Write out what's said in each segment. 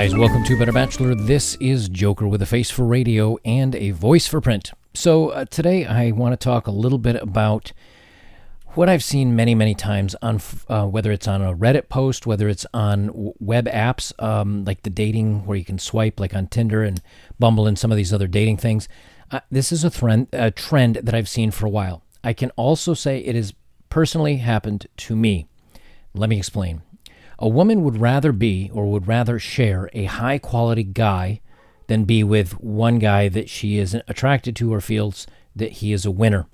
guys, welcome to Better Bachelor. This is Joker with a face for radio and a voice for print. So today I want to talk a little bit about what I've seen many times on whether it's on a Reddit post, whether it's on web apps like the dating where you can swipe like on Tinder and Bumble and some of these other dating things. This is a trend that I've seen for a while. I can also say it has personally happened to me. Let me explain. A woman would rather share a high quality guy than be with one guy that she isn't attracted to or feels that he is a winner.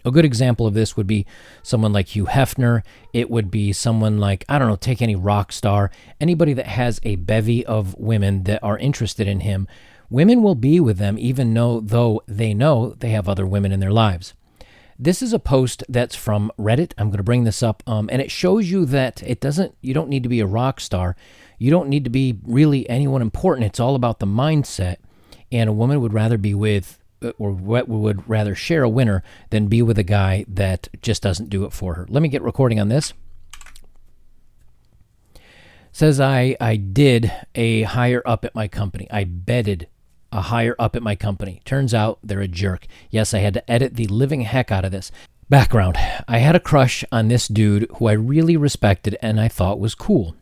A good example of this would be someone like Hugh Hefner. It would be someone like, I don't know, take any rock star, anybody that has a bevy of women that are interested in him. Women will be with them even though they know they have other women in their lives. This is a post that's from Reddit. I'm going to bring this up, and it shows you that you don't need to be a rock star. You don't need to be really anyone important. It's all about the mindset. And a woman would rather be with, or would rather share a winner than be with a guy that just doesn't do it for her. Let me get recording on this. Says I did a higher up at my company. I bedded a higher up at my company. Turns out they're a jerk. Yes, I had to edit the living heck out of this. Background. I had a crush on this dude who I really respected and I thought was cool.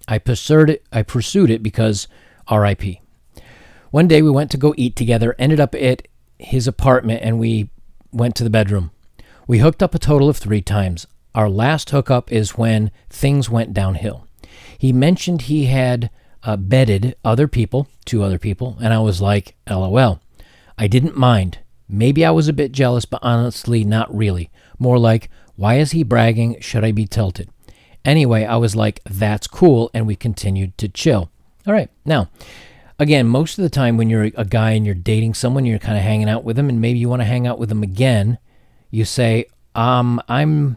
I pursued it because RIP. One day we went to go eat together, ended up at his apartment, and we went to the bedroom. We hooked up a total of 3 times. Our last hookup is when things went downhill. He mentioned he had bedded 2 other people, and I was like, LOL. I didn't mind. Maybe I was a bit jealous, but honestly, not really. More like, why is he bragging? Should I be tilted? Anyway, I was like, that's cool, and we continued to chill. All right, now, again, most of the time when you're a guy and you're dating someone, you're kind of hanging out with them, and maybe you want to hang out with them again, you say, I want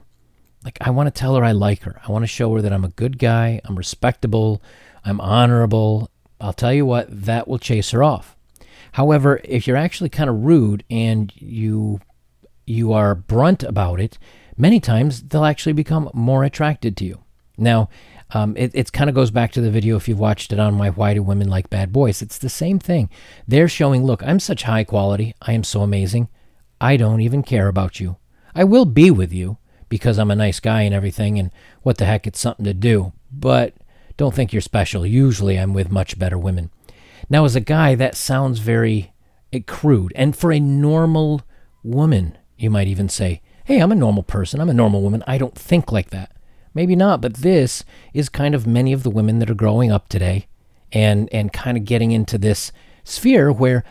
to tell her I like her. I want to show her that I'm a good guy, I'm respectable, I'm honorable. I'll tell you what, that will chase her off. However, if you're actually kind of rude and you are blunt about it, many times they'll actually become more attracted to you. Now, it kind of goes back to the video if you've watched it on my Why Do Women Like Bad Boys. It's the same thing. They're showing, look, I'm such high quality. I am so amazing. I don't even care about you. I will be with you because I'm a nice guy and everything, and what the heck, it's something to do. But don't think you're special. Usually I'm with much better women. Now, as a guy, that sounds very crude. And for a normal woman, you might even say, hey, I'm a normal person. I'm a normal woman. I don't think like that. Maybe not, but this is kind of many of the women that are growing up today and kind of getting into this sphere where,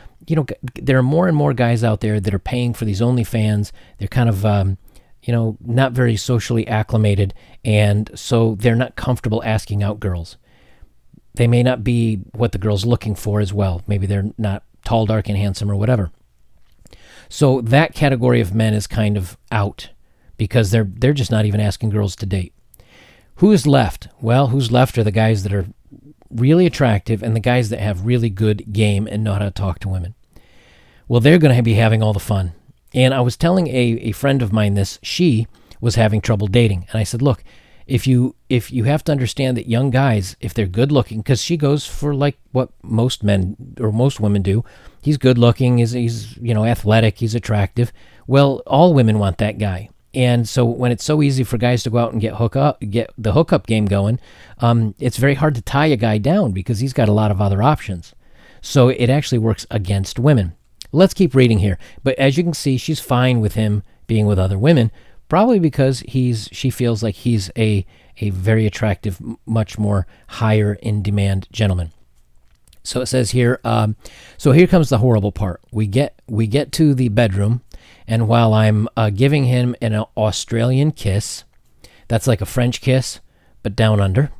there are more and more guys out there that are paying for these OnlyFans. They're kind of not very socially acclimated, and so they're not comfortable asking out girls. They may not be what the girl's looking for as well. Maybe they're not tall, dark, and handsome or whatever. So that category of men is kind of out because they're just not even asking girls to date. Who's left? Well, who's left are the guys that are really attractive and the guys that have really good game and know how to talk to women. Well, they're going to be having all the fun. And I was telling a friend of mine this. She was having trouble dating. And I said, look, if you have to understand that young guys, if they're good looking, because she goes for like what most men or most women do. He's good looking, he's athletic, he's attractive. Well, all women want that guy. And so when it's so easy for guys to go out and get the hookup game going, it's very hard to tie a guy down because he's got a lot of other options. So it actually works against women. Let's keep reading here. But as you can see, she's fine with him being with other women, probably because she feels like he's a very attractive, much more higher in demand gentleman. So it says here, so here comes the horrible part. We get to the bedroom, and while I'm giving him an Australian kiss, that's like a French kiss, but down under.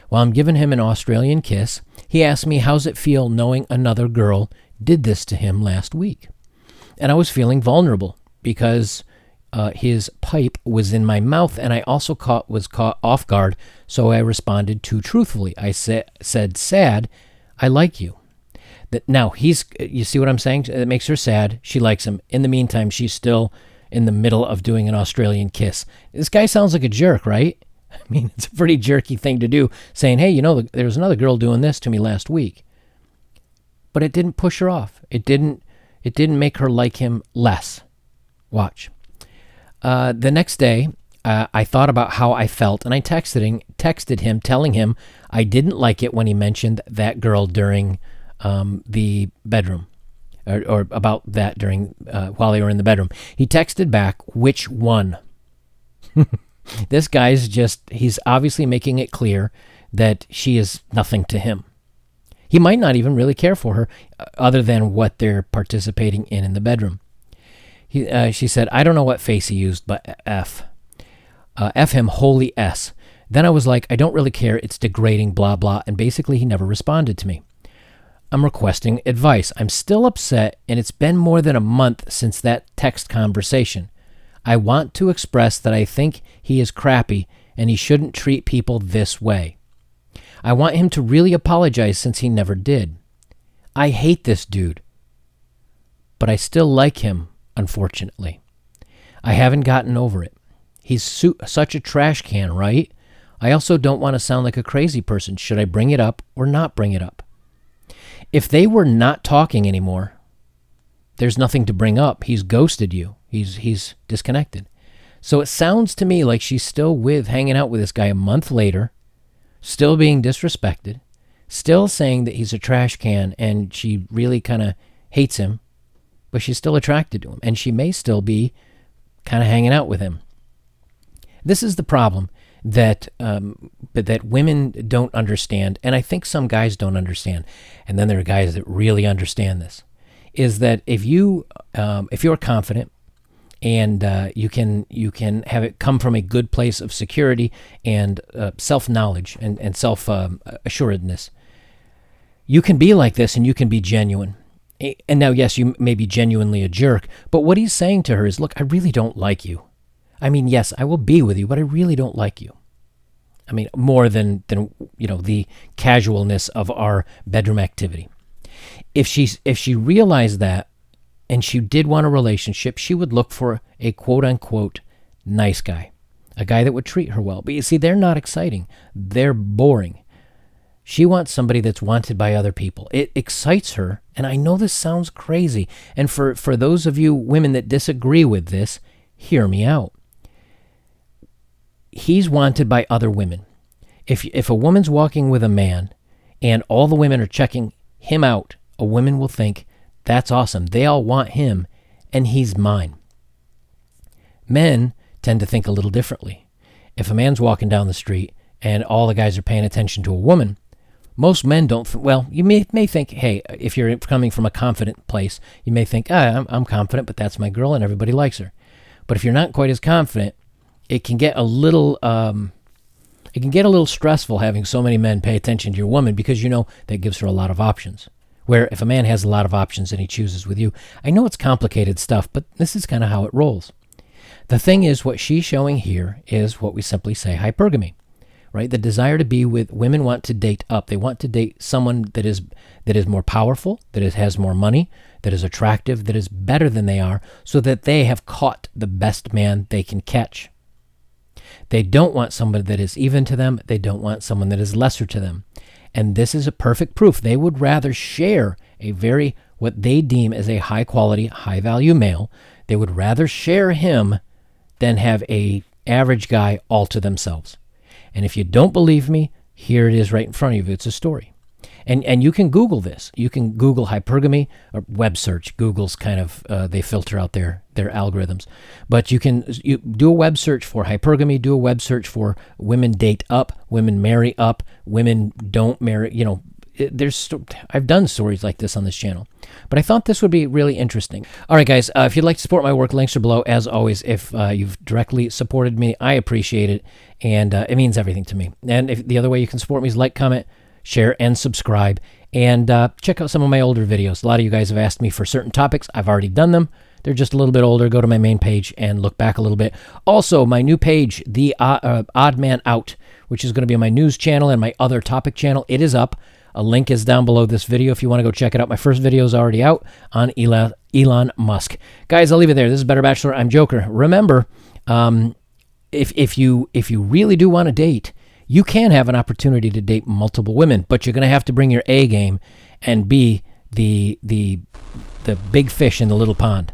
While I'm giving him an Australian kiss, he asked me, how's it feel knowing another girl did this to him last week? And I was feeling vulnerable because his pipe was in my mouth, and I also was caught off guard, so I responded too truthfully. I said, sad, I like you. Now, you see what I'm saying? It makes her sad. She likes him. In the meantime, she's still in the middle of doing an Australian kiss. This guy sounds like a jerk, right? I mean, it's a pretty jerky thing to do, saying, hey, there was another girl doing this to me last week. But it didn't push her off. It didn't make her like him less. Watch. The next day, I thought about how I felt, and I texted him telling him I didn't like it when he mentioned that girl during the bedroom, or about that during while they were in the bedroom. He texted back, which one? This guy's he's obviously making it clear that she is nothing to him. He might not even really care for her other than what they're participating in the bedroom. She said, I don't know what face he used, but F. F him, holy S. Then I was like, I don't really care. It's degrading, blah, blah. And basically he never responded to me. I'm requesting advice. I'm still upset, and it's been more than a month since that text conversation. I want to express that I think he is crappy and he shouldn't treat people this way. I want him to really apologize since he never did. I hate this dude, but I still like him, unfortunately. I haven't gotten over it. He's such a trash can, right? I also don't want to sound like a crazy person. Should I bring it up or not bring it up? If they were not talking anymore, there's nothing to bring up. He's ghosted you. He's disconnected. So it sounds to me like she's still hanging out with this guy a month later, still being disrespected, still saying that he's a trash can, and she really kind of hates him, but she's still attracted to him, and she may still be kind of hanging out with him. This is the problem that women don't understand, and I think some guys don't understand, and then there are guys that really understand this, is that if you're confident, and you can have it come from a good place of security and self-knowledge and self-assuredness. You can be like this, and you can be genuine. And now, yes, you may be genuinely a jerk, but what he's saying to her is, look, I really don't like you. I mean, yes, I will be with you, but I really don't like you. I mean, more than the casualness of our bedroom activity. If she realized that, and she did want a relationship, she would look for a quote-unquote nice guy, a guy that would treat her well. But you see, they're not exciting. They're boring. She wants somebody that's wanted by other people. It excites her, and I know this sounds crazy. And for those of you women that disagree with this, hear me out. He's wanted by other women. If a woman's walking with a man and all the women are checking him out, a woman will think, that's awesome. They all want him, and he's mine. Men tend to think a little differently. If a man's walking down the street and all the guys are paying attention to a woman, most men don't. You may think, hey, if you're coming from a confident place, you may think, I'm confident, but that's my girl, and everybody likes her. But if you're not quite as confident, it can get a little stressful having so many men pay attention to your woman, because that gives her a lot of options. Where if a man has a lot of options and he chooses with you, I know it's complicated stuff, but this is kind of how it rolls. The thing is, what she's showing here is what we simply say hypergamy, right? The desire to be with women want to date up. They want to date someone that is more powerful, that has more money, that is attractive, that is better than they are, so that they have caught the best man they can catch. They don't want somebody that is even to them. They don't want someone that is lesser to them. And this is a perfect proof. They would rather share what they deem as a high quality, high value male. They would rather share him than have a average guy all to themselves. And if you don't believe me, here it is right in front of you. It's a story. And you can Google this. You can Google hypergamy or web search. Google's kind of, they filter out their algorithms. But you do a web search for hypergamy, do a web search for women date up, women marry up, women don't marry, I've done stories like this on this channel. But I thought this would be really interesting. All right, guys, if you'd like to support my work, links are below. As always, if you've directly supported me, I appreciate it. And it means everything to me. And if the other way you can support me is like, comment, share, and subscribe. And check out some of my older videos. A lot of you guys have asked me for certain topics. I've already done them. They're just a little bit older. Go to my main page and look back a little bit. Also, my new page, The Odd Man Out, which is going to be on my news channel and my other topic channel. It is up. A link is down below this video if you want to go check it out. My first video is already out on Elon Musk. Guys, I'll leave it there. This is Better Bachelor. I'm Joker. Remember, if you really do want to date, you can have an opportunity to date multiple women, but you're going to have to bring your A game and be the big fish in the little pond.